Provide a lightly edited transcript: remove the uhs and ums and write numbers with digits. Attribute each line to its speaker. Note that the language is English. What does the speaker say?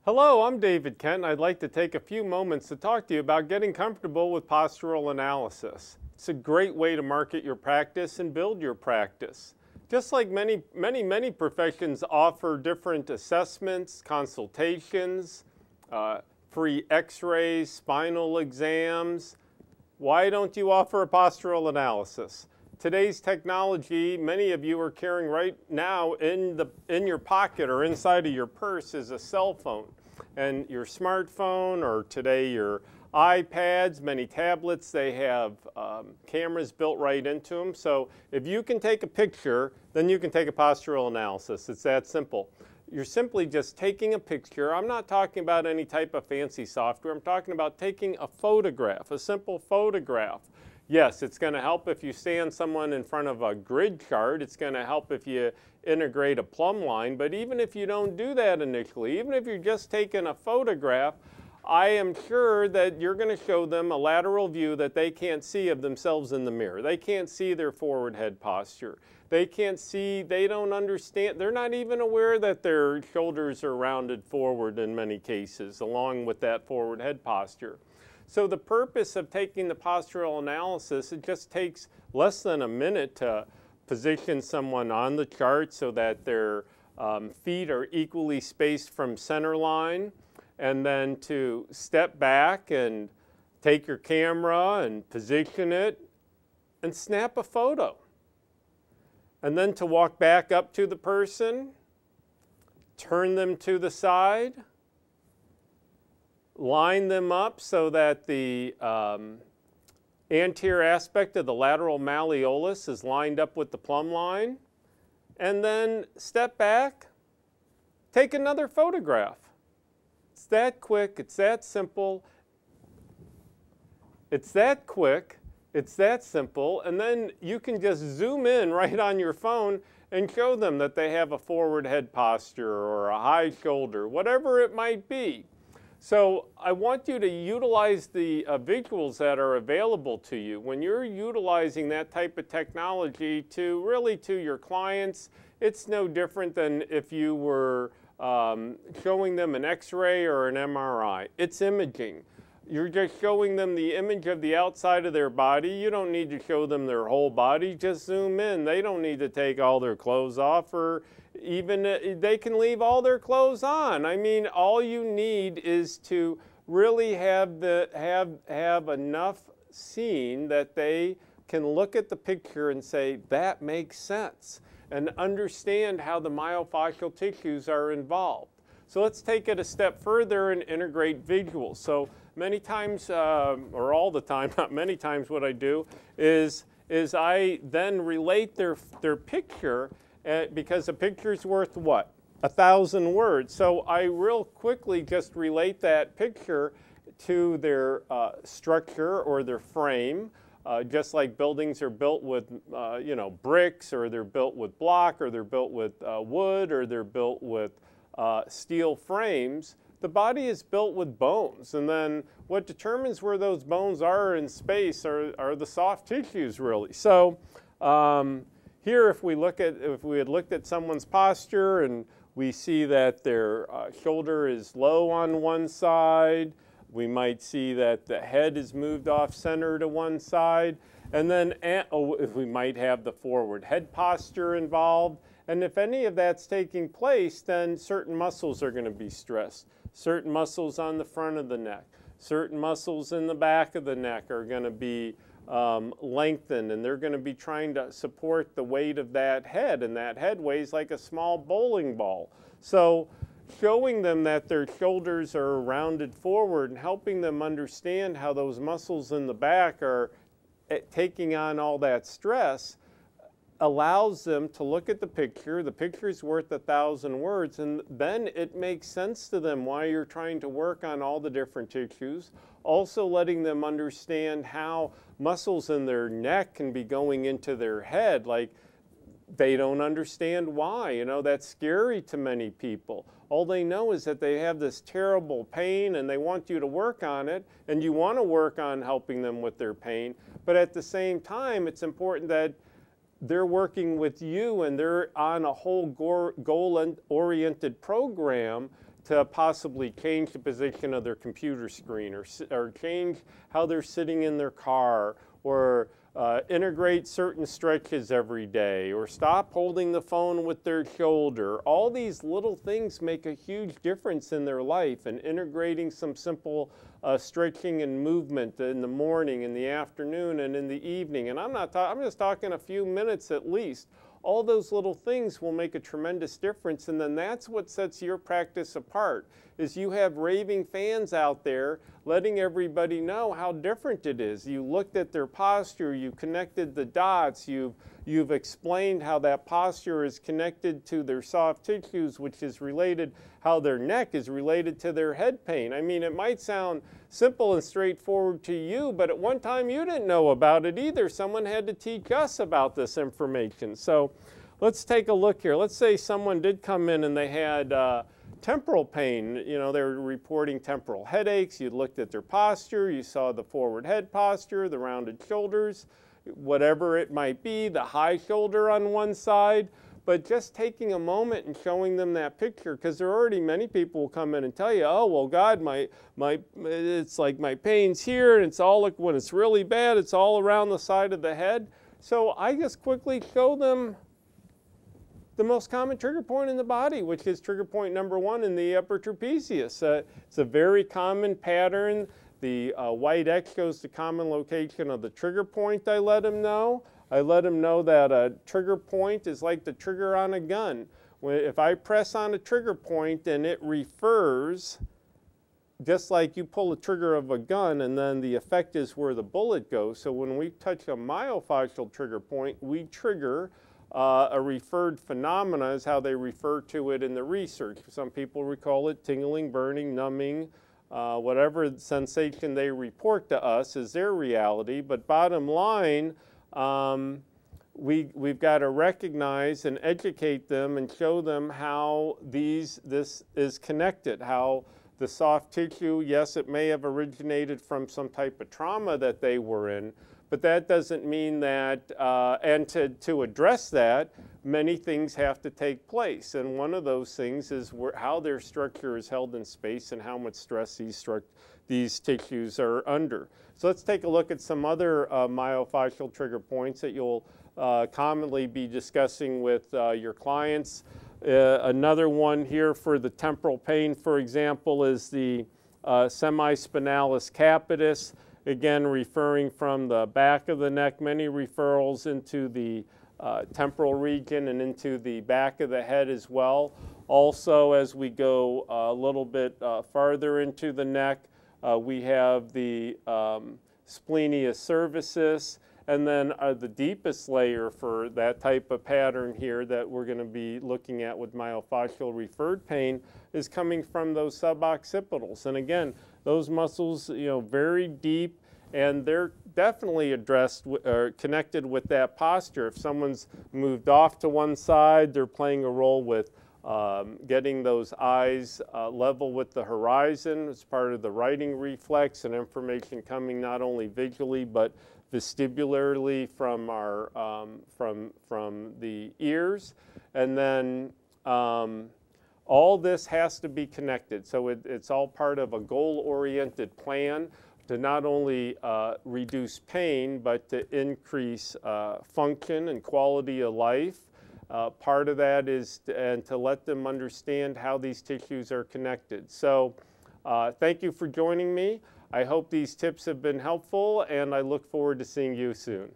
Speaker 1: Hello, I'm David Kent. I'd like to take a few moments to talk to you about getting comfortable with postural analysis. It's a great way to market your practice and build your practice. Just like many professions offer different assessments, consultations, free x-rays, spinal exams, why don't you offer a postural analysis? Today's technology, many of you are carrying right now in your pocket or inside of your purse is a cell phone. And your smartphone, or today your iPads, many tablets, they have cameras built right into them. So if you can take a picture, then you can take a postural analysis. It's that simple. You're simply just taking a picture. I'm not talking about any type of fancy software. I'm talking about taking a photograph, a simple photograph. Yes, it's going to help if you stand someone in front of a grid chart. It's going to help if you integrate a plumb line. But even if you don't do that initially, even if you're just taking a photograph, I am sure that you're going to show them a lateral view that they can't see of themselves in the mirror. They can't see their forward head posture. They can't see, they don't understand, they're not even aware that their shoulders are rounded forward in many cases, along with that forward head posture. So the purpose of taking the postural analysis, it just takes less than a minute to position someone on the chart so that their feet are equally spaced from center line, and then to step back and take your camera and position it and snap a photo. And then to walk back up to the person, turn them to the side, line them up so that the anterior aspect of the lateral malleolus is lined up with the plumb line, and then step back, take another photograph. It's that quick, it's that simple, it's that quick, it's that simple, and then you can just zoom in right on your phone and show them that they have a forward head posture or a high shoulder, whatever it might be. So I want you to utilize the visuals that are available to you. When you're utilizing that type of technology to your clients, it's no different than if you were showing them an x-ray or an MRI. It's imaging. You're just showing them the image of the outside of their body. You don't need to show them their whole body. Just zoom in. They don't need to take all their clothes off, or even they can leave all their clothes on. I mean, all you need is to really have enough seen that they can look at the picture and say, that makes sense, and understand how the myofascial tissues are involved. So let's take it a step further and integrate visuals. So many times, or all the time, not many times, what I do is I then relate their picture, because a picture's worth what? 1,000 words. So I real quickly just relate that picture to their structure or their frame, just like buildings are built with bricks, or they're built with block, or they're built with wood, or they're built with steel frames. The body is built with bones, and then what determines where those bones are in space are the soft tissues, really. So here, if we had looked at someone's posture and we see that their shoulder is low on one side, we might see that the head is moved off center to one side, and then we might have the forward head posture involved. And if any of that's taking place, then certain muscles are going to be stressed. Certain muscles on the front of the neck, certain muscles in the back of the neck are going to be lengthened, and they're going to be trying to support the weight of that head, and that head weighs like a small bowling ball. So showing them that their shoulders are rounded forward and helping them understand how those muscles in the back are taking on all that stress allows them to look at the picture. The picture's worth 1,000 words, and then it makes sense to them why you're trying to work on all the different tissues. Also letting them understand how muscles in their neck can be going into their head. Like, they don't understand why. You know, that's scary to many people. All they know is that they have this terrible pain and they want you to work on it, and you want to work on helping them with their pain. But at the same time, it's important that they're working with you and they're on a whole goal-oriented program to possibly change the position of their computer screen, or change how they're sitting in their car, or integrate certain stretches every day, or stop holding the phone with their shoulder. All these little things make a huge difference in their life, and integrating some simple stretching and movement in the morning, in the afternoon, and in the evening. And I'm just talking a few minutes at least. All those little things will make a tremendous difference, and then that's what sets your practice apart, is you have raving fans out there letting everybody know how different it is. You looked at their posture, you connected the dots, you've explained how that posture is connected to their soft tissues, which is related, how their neck is related to their head pain. I mean, it might sound simple and straightforward to you, but at one time you didn't know about it either. Someone had to teach us about this information. So let's take a look here. Let's say someone did come in and they had temporal pain. You know, they were reporting temporal headaches. You looked at their posture. You saw the forward head posture, the rounded shoulders, whatever it might be, the high shoulder on one side. But just taking a moment and showing them that picture, because there are already many people will come in and tell you, oh, well, God, it's like my pain's here, and it's all, like, when it's really bad, it's all around the side of the head. So I just quickly show them the most common trigger point in the body, which is trigger point number 1 in the upper trapezius. It's a very common pattern. The white X shows the common location of the trigger point. I let them know. I let them know that a trigger point is like the trigger on a gun. If I press on a trigger point and it refers, just like you pull the trigger of a gun, and then the effect is where the bullet goes. So when we touch a myofascial trigger point, we trigger a referred phenomena, is how they refer to it in the research. Some people recall it tingling, burning, numbing, whatever sensation they report to us is their reality. But bottom line, we've got to recognize and educate them and show them how this is connected, how the soft tissue, yes, it may have originated from some type of trauma that they were in, but that doesn't mean that, and to address that, many things have to take place. And one of those things is how their structure is held in space and how much stress these tissues are under. So let's take a look at some other myofascial trigger points that you'll commonly be discussing with your clients. Another one here for the temporal pain, for example, is the semispinalis capitis. Again, referring from the back of the neck, many referrals into the temporal region and into the back of the head as well. Also, as we go a little bit farther into the neck, we have the splenius cervicis, and then the deepest layer for that type of pattern here that we're going to be looking at with myofascial referred pain is coming from those suboccipitals. And again, those muscles, you know, very deep, and they're definitely addressed or connected with that posture. If someone's moved off to one side, they're playing a role with getting those eyes level with the horizon. It's part of the writing reflex, and information coming not only visually but vestibularly from our from the ears. And then all this has to be connected. So it's all part of a goal-oriented plan to not only reduce pain, but to increase function and quality of life. Part of that is to let them understand how these tissues are connected. So thank you for joining me. I hope these tips have been helpful, and I look forward to seeing you soon.